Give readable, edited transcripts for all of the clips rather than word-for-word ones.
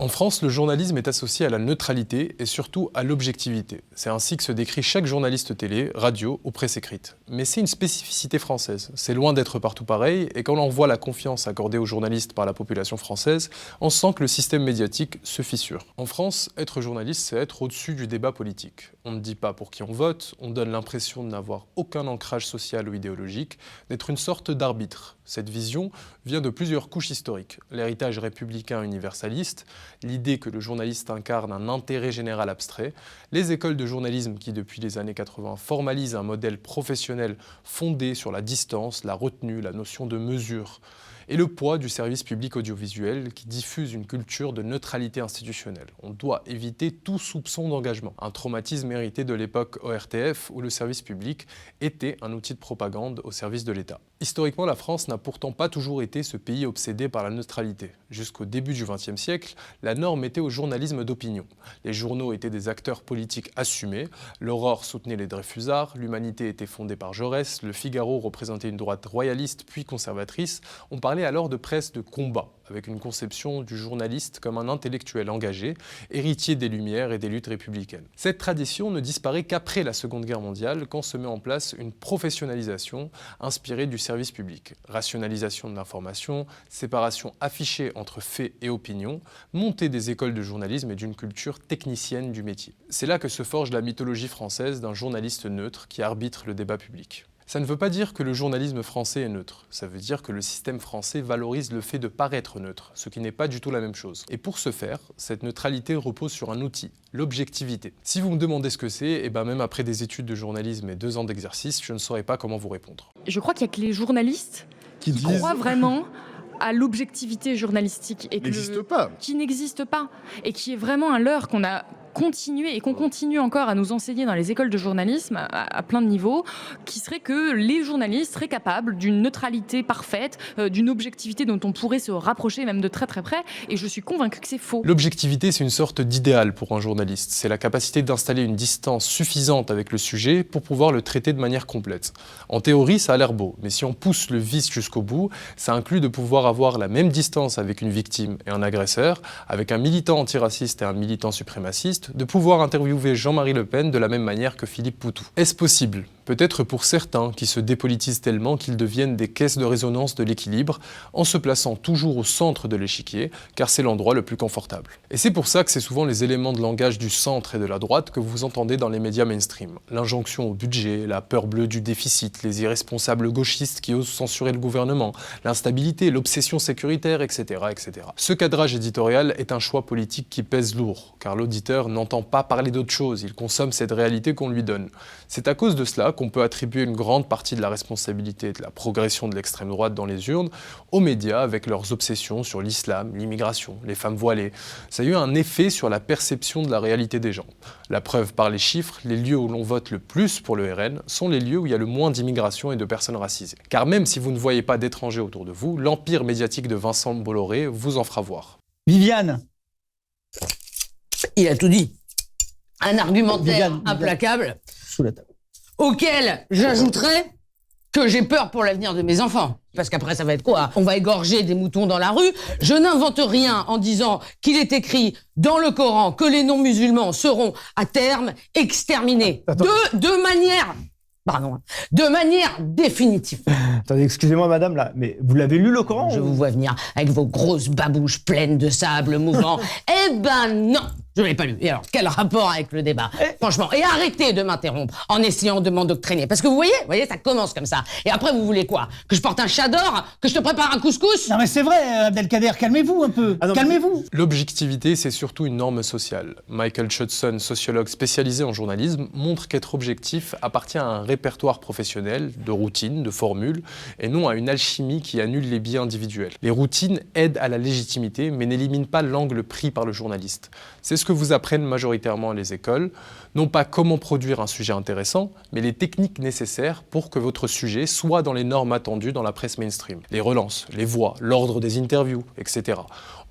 En France, le journalisme est associé à la neutralité et surtout à l'objectivité. C'est ainsi que se décrit chaque journaliste télé, radio ou presse écrite. Mais c'est une spécificité française. C'est loin d'être partout pareil, et quand l'on voit la confiance accordée aux journalistes par la population française, on sent que le système médiatique se fissure. En France, être journaliste, c'est être au-dessus du débat politique. On ne dit pas pour qui on vote, on donne l'impression de n'avoir aucun ancrage social ou idéologique, d'être une sorte d'arbitre. Cette vision vient de plusieurs couches historiques. L'héritage républicain universaliste, l'idée que le journaliste incarne un intérêt général abstrait, les écoles de journalisme qui, depuis les années 80, formalisent un modèle professionnel fondé sur la distance, la retenue, la notion de mesure, et le poids du service public audiovisuel qui diffuse une culture de neutralité institutionnelle. On doit éviter tout soupçon d'engagement, un traumatisme hérité de l'époque ORTF où le service public était un outil de propagande au service de l'État. Historiquement, la France n'a pourtant pas toujours été ce pays obsédé par la neutralité. Jusqu'au début du XXe siècle, la norme était au journalisme d'opinion. Les journaux étaient des acteurs politiques assumés, l'Aurore soutenait les Dreyfusards, l'Humanité était fondée par Jaurès, le Figaro représentait une droite royaliste puis conservatrice. On parlait alors de presse de combat, avec une conception du journaliste comme un intellectuel engagé, héritier des Lumières et des luttes républicaines. Cette tradition ne disparaît qu'après la Seconde Guerre mondiale, quand se met en place une professionnalisation inspirée du service public. Rationalisation de l'information, séparation affichée entre faits et opinions, montée des écoles de journalisme et d'une culture technicienne du métier. C'est là que se forge la mythologie française d'un journaliste neutre qui arbitre le débat public. Ça ne veut pas dire que le journalisme français est neutre, ça veut dire que le système français valorise le fait de paraître neutre, ce qui n'est pas du tout la même chose. Et pour ce faire, cette neutralité repose sur un outil, l'objectivité. Si vous me demandez ce que c'est, et même après des études de journalisme et 2 ans d'exercice, je ne saurais pas comment vous répondre. Je crois qu'il n'y a que les journalistes qui croient vraiment à l'objectivité journalistique et qui n'existe pas et qui est vraiment un leurre qu'on a continuer et qu'on continue encore à nous enseigner dans les écoles de journalisme à plein de niveaux, qui serait que les journalistes seraient capables d'une neutralité parfaite, d'une objectivité dont on pourrait se rapprocher même de très très près, et je suis convaincue que c'est faux. L'objectivité, c'est une sorte d'idéal pour un journaliste. C'est la capacité d'installer une distance suffisante avec le sujet pour pouvoir le traiter de manière complète. En théorie, ça a l'air beau, mais si on pousse le vice jusqu'au bout, ça inclut de pouvoir avoir la même distance avec une victime et un agresseur, avec un militant antiraciste et un militant suprémaciste, de pouvoir interviewer Jean-Marie Le Pen de la même manière que Philippe Poutou. Est-ce possible ? Peut-être pour certains qui se dépolitisent tellement qu'ils deviennent des caisses de résonance de l'équilibre en se plaçant toujours au centre de l'échiquier, car c'est l'endroit le plus confortable. Et c'est pour ça que c'est souvent les éléments de langage du centre et de la droite que vous entendez dans les médias mainstream. L'injonction au budget, la peur bleue du déficit, les irresponsables gauchistes qui osent censurer le gouvernement, l'instabilité, l'obsession sécuritaire, etc., etc. Ce cadrage éditorial est un choix politique qui pèse lourd, car l'auditeur n'entend pas parler d'autre chose, il consomme cette réalité qu'on lui donne. C'est à cause de cela qu'on peut attribuer une grande partie de la responsabilité de la progression de l'extrême droite dans les urnes aux médias avec leurs obsessions sur l'islam, l'immigration, les femmes voilées. Ça a eu un effet sur la perception de la réalité des gens. La preuve par les chiffres, les lieux où l'on vote le plus pour le RN sont les lieux où il y a le moins d'immigration et de personnes racisées. Car même si vous ne voyez pas d'étrangers autour de vous, l'empire médiatique de Vincent Bolloré vous en fera voir. Viviane. Il a tout dit. Un argumentaire implacable. Sous la table. Auquel j'ajouterais que j'ai peur pour l'avenir de mes enfants. Parce qu'après, ça va être quoi? On va égorger des moutons dans la rue. Je n'invente rien en disant qu'il est écrit dans le Coran que les non-musulmans seront à terme exterminés. De manière définitive. Attendez, excusez-moi madame, là, mais vous l'avez lu le Coran? Je vous vois venir avec vos grosses babouches pleines de sable mouvant. Eh ben non, je ne l'ai pas lu. Et alors, quel rapport avec le débat? Franchement, et arrêtez de m'interrompre en essayant de m'endoctriner. Parce que vous voyez, ça commence comme ça. Et après, vous voulez quoi? Que je porte un chador? Que je te prépare un couscous? Non mais c'est vrai, Abdelkader, calmez-vous un peu. Calmez-vous. L'objectivité, c'est surtout une norme sociale. Michael Chudson, sociologue spécialisé en journalisme, montre qu'être objectif appartient à un répertoire professionnel, de routines, de formules, et non à une alchimie qui annule les biais individuels. Les routines aident à la légitimité, mais n'éliminent pas l'angle pris par le journaliste. C'est ce ce que vous apprennent majoritairement à les écoles, non pas comment produire un sujet intéressant, mais les techniques nécessaires pour que votre sujet soit dans les normes attendues dans la presse mainstream. Les relances, les voix, l'ordre des interviews, etc.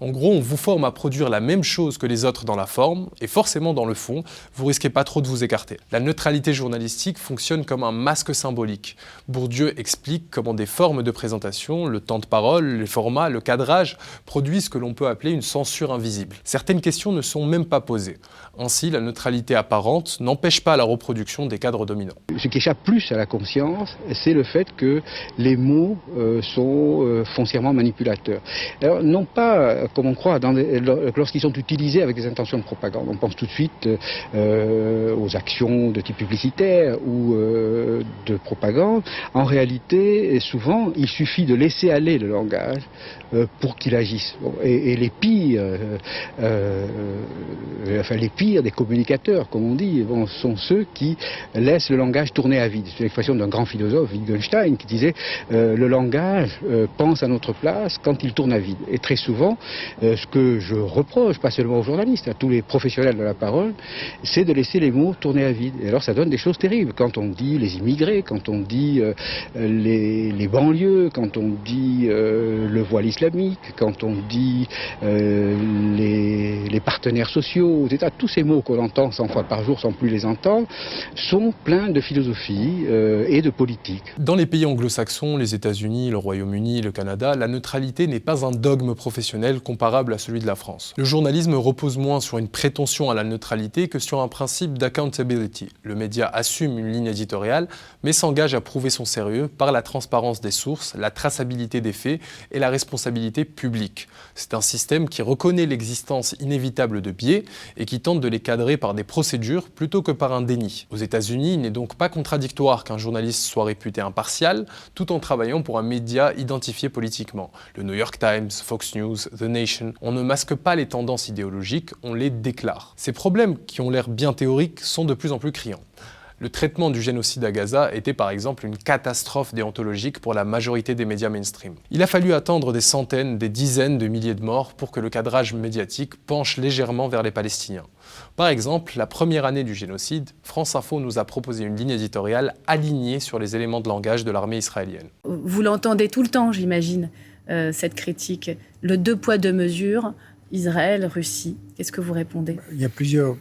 En gros, on vous forme à produire la même chose que les autres dans la forme, et forcément dans le fond, vous risquez pas trop de vous écarter. La neutralité journalistique fonctionne comme un masque symbolique. Bourdieu explique comment des formes de présentation, le temps de parole, les formats, le cadrage, produisent ce que l'on peut appeler une censure invisible. Certaines questions ne sont même pas posées. Ainsi, la neutralité apparente n'empêche pas la reproduction des cadres dominants. Ce qui échappe plus à la conscience, c'est le fait que les mots sont foncièrement manipulateurs. Alors, non pas, comme on croit, lorsqu'ils sont utilisés avec des intentions de propagande. On pense tout de suite aux actions de type publicitaire ou de propagande. En réalité, souvent, il suffit de laisser aller le langage pour qu'il agisse. Et les pires, les pires des communicateurs, comme on dit, sont ceux qui laissent le langage tourner à vide. C'est l'expression d'un grand philosophe, Wittgenstein, qui disait le langage pense à notre place quand il tourne à vide. Et très souvent, ce que je reproche, pas seulement aux journalistes, à tous les professionnels de la parole, c'est de laisser les mots tourner à vide. Et alors ça donne des choses terribles. Quand on dit les immigrés, quand on dit les banlieues, quand on dit le voile islamique, quand on dit les partenaires sociaux, etc., tous ces mots qu'on entend 100 fois par jour sans plus les entendre, sont pleins de philosophie et de politique. Dans les pays anglo-saxons, les États-Unis, le Royaume-Uni, le Canada, la neutralité n'est pas un dogme professionnel comparable à celui de la France. Le journalisme repose moins sur une prétention à la neutralité que sur un principe d'accountability. Le média assume une ligne éditoriale, mais s'engage à prouver son sérieux par la transparence des sources, la traçabilité des faits et la responsabilité publique. C'est un système qui reconnaît l'existence inévitable de biais et qui tente de les cadrer par des procédures plutôt que par un déni. Aux États-Unis, il n'est donc pas contradictoire qu'un journaliste soit réputé impartial tout en travaillant pour un média identifié politiquement. Le New York Times, Fox News, The Nation, on ne masque pas les tendances idéologiques, on les déclare. Ces problèmes, qui ont l'air bien théoriques, sont de plus en plus criants. Le traitement du génocide à Gaza était par exemple une catastrophe déontologique pour la majorité des médias mainstream. Il a fallu attendre des centaines, des dizaines de milliers de morts pour que le cadrage médiatique penche légèrement vers les Palestiniens. Par exemple, la première année du génocide, France Info nous a proposé une ligne éditoriale alignée sur les éléments de langage de l'armée israélienne. Vous l'entendez tout le temps, j'imagine, cette critique. Le 2 poids 2 mesures, Israël, Russie. Qu'est-ce que vous répondez ? Il y a plusieurs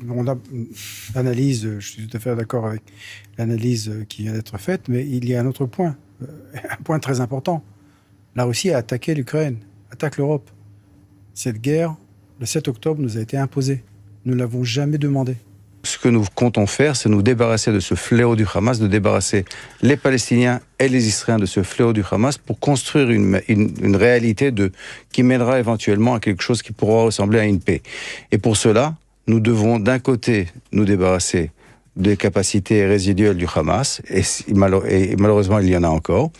analyses, je suis tout à fait d'accord avec l'analyse qui vient d'être faite, mais il y a un autre point, un point très important. La Russie a attaqué l'Ukraine, attaque l'Europe. Cette guerre, le 7 octobre, nous a été imposée. Nous ne l'avons jamais demandé. Ce que nous comptons faire, c'est nous débarrasser de ce fléau du Hamas, de débarrasser les Palestiniens et les Israéliens de ce fléau du Hamas pour construire une réalité qui mènera éventuellement à quelque chose qui pourra ressembler à une paix. Et pour cela, nous devons d'un côté nous débarrasser des capacités résiduelles du Hamas, et malheureusement il y en a encore.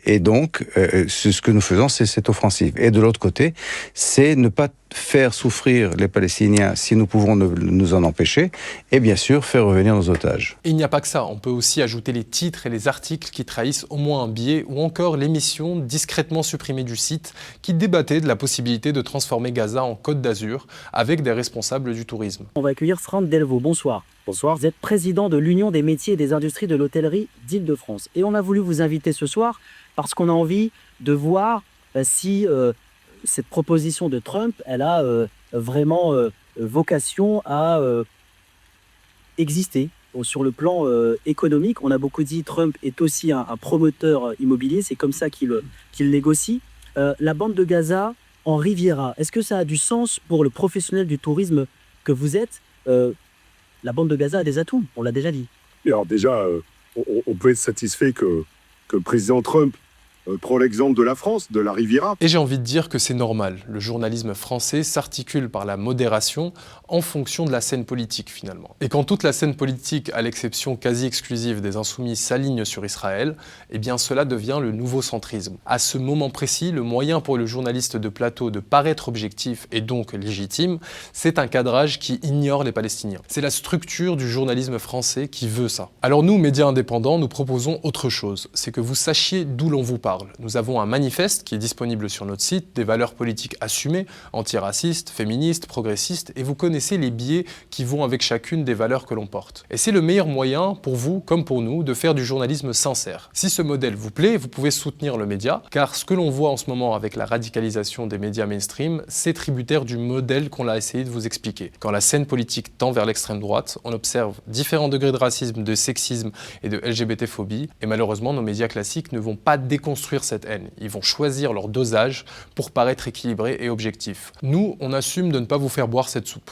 Et donc, ce que nous faisons, c'est cette offensive. Et de l'autre côté, c'est ne pas faire souffrir les Palestiniens si nous pouvons nous en empêcher, et bien sûr faire revenir nos otages. Et il n'y a pas que ça, on peut aussi ajouter les titres et les articles qui trahissent au moins un biais, ou encore l'émission discrètement supprimée du site qui débattait de la possibilité de transformer Gaza en Côte d'Azur avec des responsables du tourisme. On va accueillir Franck Delvaux, bonsoir. Bonsoir, vous êtes président de l'Union des métiers et des industries de l'hôtellerie d'Île-de-France. Et on a voulu vous inviter ce soir parce qu'on a envie de voir si cette proposition de Trump, elle a vraiment vocation à exister. Sur le plan économique, on a beaucoup dit Trump est aussi un promoteur immobilier, c'est comme ça qu'il négocie. La bande de Gaza en Riviera, est-ce que ça a du sens pour le professionnel du tourisme que vous êtes ? La bande de Gaza a des atouts, on l'a déjà dit. Alors déjà, on peut être satisfait que le président Trump prend l'exemple de la France, de la Riviera. Et j'ai envie de dire que c'est normal. Le journalisme français s'articule par la modération en fonction de la scène politique finalement. Et quand toute la scène politique, à l'exception quasi exclusive des Insoumis, s'aligne sur Israël, eh bien cela devient le nouveau centrisme. À ce moment précis, le moyen pour le journaliste de plateau de paraître objectif et donc légitime, c'est un cadrage qui ignore les Palestiniens. C'est la structure du journalisme français qui veut ça. Alors nous, médias indépendants, nous proposons autre chose. C'est que vous sachiez d'où l'on vous parle. parle. Nous avons un manifeste qui est disponible sur notre site, des valeurs politiques assumées, antiracistes, féministes, progressistes, et vous connaissez les biais qui vont avec chacune des valeurs que l'on porte. Et c'est le meilleur moyen, pour vous comme pour nous, de faire du journalisme sincère. Si ce modèle vous plaît, vous pouvez soutenir le média, car ce que l'on voit en ce moment avec la radicalisation des médias mainstream, c'est tributaire du modèle qu'on a essayé de vous expliquer. Quand la scène politique tend vers l'extrême droite, on observe différents degrés de racisme, de sexisme et de LGBT-phobie, et malheureusement, nos médias classiques ne vont pas déconstruire cette haine. Ils vont choisir leur dosage pour paraître équilibrés et objectifs. Nous, on assume de ne pas vous faire boire cette soupe.